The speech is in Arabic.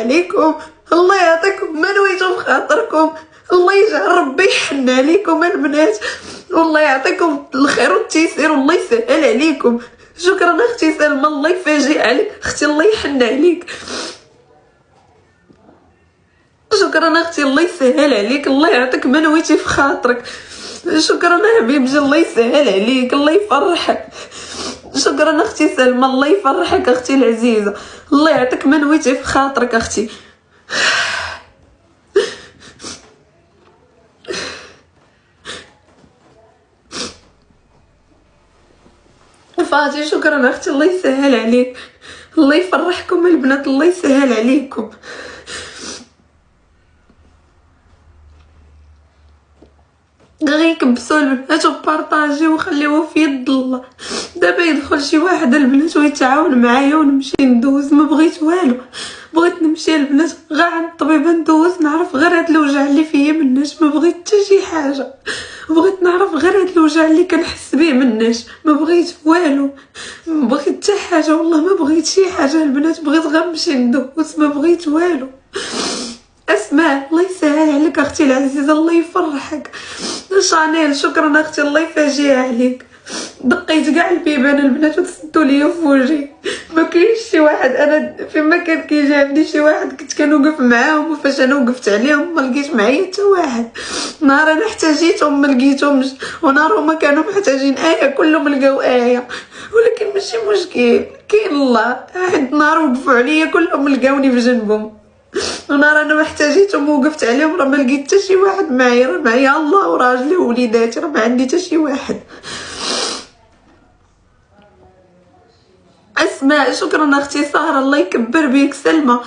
عليكم، الله يعطيكم ما نويتو في خاطركم، الله يجعل ربي يحن عليكم البنات، والله يعطيكم الخير والتيسير والله يسهل عليكم. شكرا اختي سلمى، الله يفاجئ عليك اختي، الله يحن عليك. شكرا اختي، الله يسهل عليك، الله يعطيك ما نويتي في خاطرك. شكرا حبيبتي، الله يسهل عليك، الله يفرحك. شكرا اختي سلمى، الله يفرحك اختي العزيزه، الله يعطيك ما نويتي في خاطرك اختي. فاتي شكرا اختي، الله يسهل عليك، الله يفرحكم البنات، الله يسهل عليكم. غير يكبسوا البنات وبارطاجي وخليوه في يد الله. دابا يدخل شي واحد البنات ويتعاون معايا ونمشي ندوز، ما بغيت والو، بغيت نمشي البنات غير عند الطبيبه ندوز، نعرف غير هاد الوجع اللي فيا مناش، ما بغيت حتى شي حاجه، بغيت نعرف غير هاد الوجع اللي كنحس به مناش، ما بغيت والو، ما بغيت حتى حاجه، والله ما بغيت شي حاجه البنات، بغيت غير نمشي ندوز، ما بغيت والو. اسماء الله يسهل عليك اختي العزيزه، الله يفرحك. شانيل شكرا اختي، الله يفاجئ عليك. دقيت كاع البيبان البنات وتسدوا ليا في وجهي، ما كاينش شي واحد، انا فيما كان كيجي عندي شي واحد كنت كنوقف معاهم، وفاش انا وقفت عليهم ما لقيت معايا حتى واحد. نهار انا احتاجيتهم ما لقيتهمش، ونهار هما كانوا محتاجين كلهم لقاو ولكن ماشي مشكل، كاين الله. واحد نهار وقفوا عليا كلهم لقاوني في جنبهم، ونهار انا محتاجيتهم وقفت عليهم راه ما لقيت حتى شي واحد معايا، راه معايا الله وراجلي ووليداتي، راه ما عندي حتى شي واحد. اسماء شكرا اختي ساره، الله يكبر بيك. سلمى